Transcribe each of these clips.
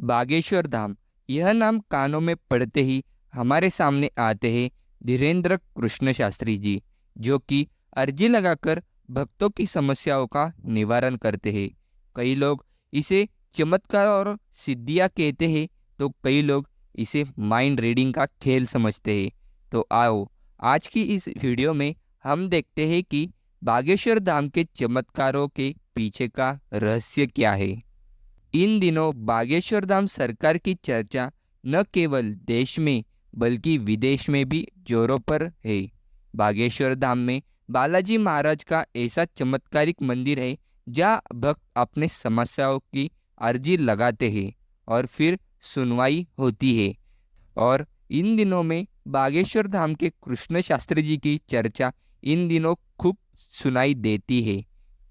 बागेश्वर धाम, यह नाम कानों में पड़ते ही हमारे सामने आते हैं धीरेन्द्र कृष्ण शास्त्री जी, जो कि अर्जी लगाकर भक्तों की समस्याओं का निवारण करते हैं। कई लोग इसे चमत्कार और सिद्धियाँ कहते हैं, तो कई लोग इसे माइंड रीडिंग का खेल समझते हैं। तो आओ, आज की इस वीडियो में हम देखते हैं कि बागेश्वर धाम के चमत्कारों के पीछे का रहस्य क्या है। इन दिनों बागेश्वर धाम सरकार की चर्चा न केवल देश में बल्कि विदेश में भी जोरों पर है। बागेश्वर धाम में बालाजी महाराज का ऐसा चमत्कारिक मंदिर है जहाँ भक्त अपने समस्याओं की अर्जी लगाते हैं और फिर सुनवाई होती है। और इन दिनों में बागेश्वर धाम के कृष्ण शास्त्री जी की चर्चा इन दिनों खूब सुनाई देती है।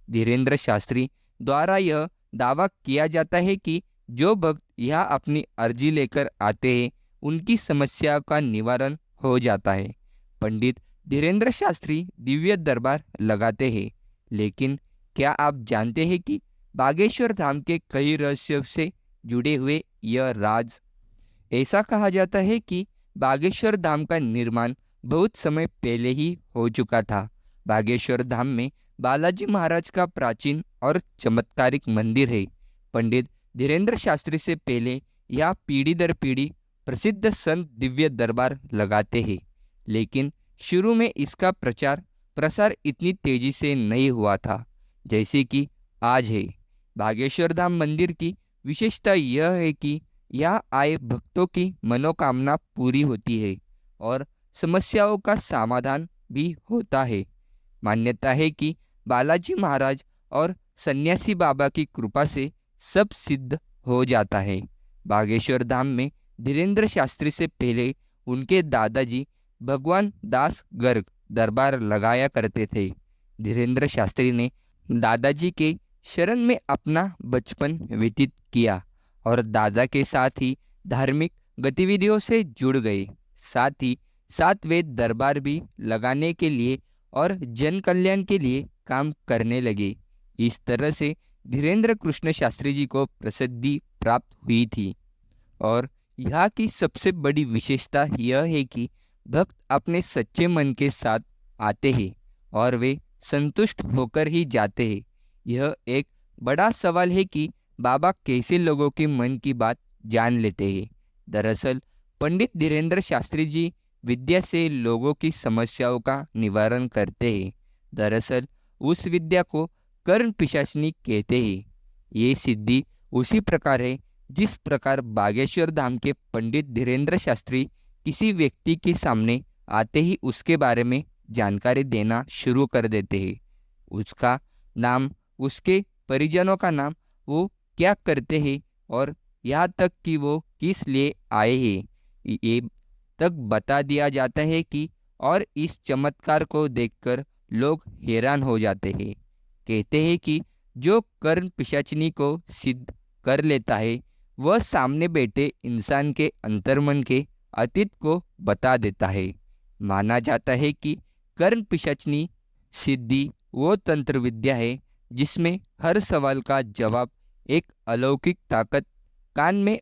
धीरेन्द्र शास्त्री द्वारा यह दावा किया जाता है कि जो भक्त यहाँ अपनी अर्जी लेकर आते हैं उनकी समस्या का निवारण हो जाता है। पंडित धीरेन्द्र शास्त्री दिव्य दरबार लगाते हैं, लेकिन क्या आप जानते हैं कि बागेश्वर धाम के कई रहस्यों से जुड़े हुए यह राज। ऐसा कहा जाता है कि बागेश्वर धाम का निर्माण बहुत समय पहले ही हो चुका था। बागेश्वर धाम में बालाजी महाराज का प्राचीन और चमत्कारिक मंदिर है। पंडित धीरेन्द्र शास्त्री से पहले यह पीढ़ी दर पीढ़ी प्रसिद्ध संत दिव्य दरबार लगाते हैं, लेकिन शुरू में इसका प्रचार प्रसार इतनी तेजी से नहीं हुआ था जैसे कि आज है। बागेश्वर धाम मंदिर की विशेषता यह है कि यहाँ आए भक्तों की मनोकामना पूरी होती है और समस्याओं का समाधान भी होता है। मान्यता है कि बालाजी महाराज और सन्यासी बाबा की कृपा से सब सिद्ध हो जाता है। बागेश्वर धाम में धीरेन्द्र शास्त्री से पहले उनके दादाजी भगवान दास गर्ग दरबार लगाया करते थे। धीरेन्द्र शास्त्री ने दादाजी के शरण में अपना बचपन व्यतीत किया और दादा के साथ ही धार्मिक गतिविधियों से जुड़ गए। साथ ही साथ वे दरबार भी लगाने के लिए और जन कल्याण के लिए काम करने लगे। इस तरह से धीरेन्द्र कृष्ण शास्त्री जी को प्रसिद्धि प्राप्त हुई थी। और यहाँ की सबसे बड़ी विशेषता यह है कि भक्त अपने सच्चे मन के साथ आते हैं और वे संतुष्ट होकर ही जाते हैं। यह एक बड़ा सवाल है कि बाबा कैसे लोगों के मन की बात जान लेते हैं। दरअसल पंडित धीरेन्द्र शास्त्री जी विद्या से लोगों की समस्याओं का निवारण करते हैं। दरअसल उस विद्या को कर्ण पिशाचनी कहते हैं। ये सिद्धि उसी प्रकार है जिस प्रकार बागेश्वर धाम के पंडित धीरेन्द्र शास्त्री किसी व्यक्ति के सामने आते ही उसके बारे में जानकारी देना शुरू कर देते हैं। उसका नाम, उसके परिजनों का नाम, वो क्या करते हैं और यहाँ तक कि वो किस लिए आए हैं, ये तक बता दिया जाता है कि और इस चमत्कार को देखकर लोग हैरान हो जाते हैं। कहते हैं कि जो कर्ण पिशाचिनी को सिद्ध कर लेता है वह सामने बैठे इंसान के अंतर्मन के अतीत को बता देता है। माना जाता है कि कर्ण पिशाचिनी सिद्धि वो तंत्र विद्या है जिसमें हर सवाल का जवाब एक अलौकिक ताकत कान में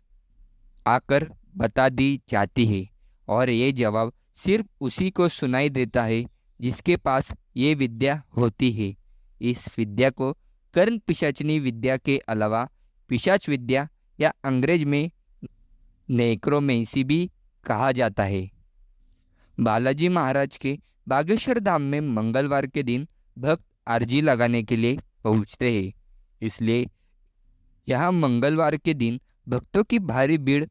आकर बता दी जाती है और ये जवाब सिर्फ उसी को सुनाई देता है जिसके पास ये विद्या होती है। इस विद्या को कर्ण पिशाचिनी विद्या के अलावा पिशाच विद्या या अंग्रेज में नेक्रोमेंसी भी कहा जाता है। बालाजी महाराज के बागेश्वर धाम में मंगलवार के दिन भक्त अर्जी लगाने के लिए पहुंचते हैं, इसलिए यहाँ मंगलवार के दिन भक्तों की भारी भीड़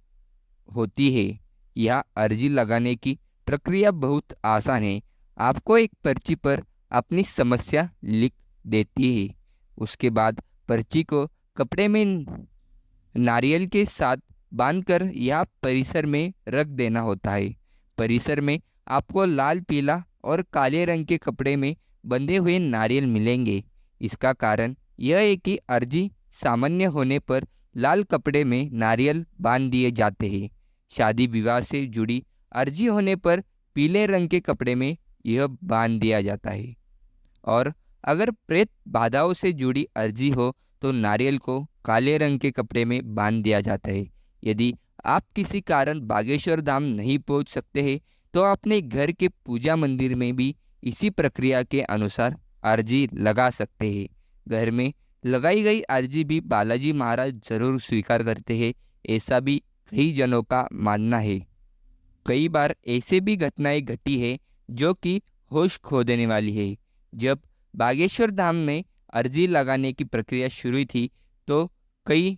होती है। यह अर्जी लगाने की प्रक्रिया बहुत आसान है। आपको एक पर्ची पर अपनी समस्या लिख देती है। उसके बाद पर्ची को कपड़े में नारियल के साथ बांधकर यह परिसर में रख देना होता है। परिसर में आपको लाल, पीला और काले रंग के कपड़े में बंधे हुए नारियल मिलेंगे। इसका कारण यह है कि अर्जी सामान्य होने पर लाल कपड़े में नारियल बांध दिए जाते हैं। शादी विवाह से जुड़ी अर्जी होने पर पीले रंग के कपड़े में यह बांध दिया जाता है। और अगर प्रेत बाधाओं से जुड़ी अर्जी हो तो नारियल को काले रंग के कपड़े में बांध दिया जाता है। यदि आप किसी कारण बागेश्वर धाम नहीं पहुंच सकते हैं तो अपने घर के पूजा मंदिर में भी इसी प्रक्रिया के अनुसार अर्जी लगा सकते हैं। घर में लगाई गई अर्जी भी बालाजी महाराज जरूर स्वीकार करते हैं, ऐसा भी कई जनों का मानना है। कई बार ऐसे भी घटनाएं घटी है जो कि होश खो देने वाली है। जब बागेश्वर धाम में अर्जी लगाने की प्रक्रिया शुरू थी तो कई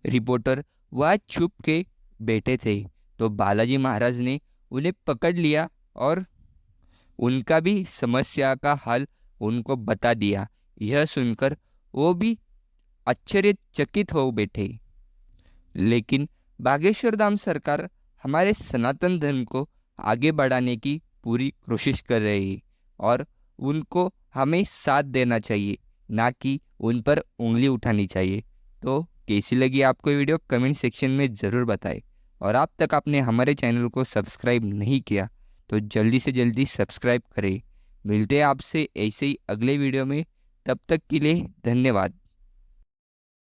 रिपोर्टर वह छुप के बैठे थे, तो बालाजी महाराज ने उन्हें पकड़ लिया और उनका भी समस्या का हल उनको बता दिया। यह सुनकर वो भी आश्चर्यचकित हो बैठे। लेकिन बागेश्वर धाम सरकार हमारे सनातन धर्म को आगे बढ़ाने की पूरी कोशिश कर रही है और उनको हमें साथ देना चाहिए, ना कि उन पर उंगली उठानी चाहिए। तो कैसी लगी आपको ये वीडियो कमेंट सेक्शन में ज़रूर बताएं। और आप तक आपने हमारे चैनल को सब्सक्राइब नहीं किया तो जल्दी से जल्दी सब्सक्राइब करें। मिलते हैं आपसे ऐसे ही अगले वीडियो में, तब तक के लिए धन्यवाद।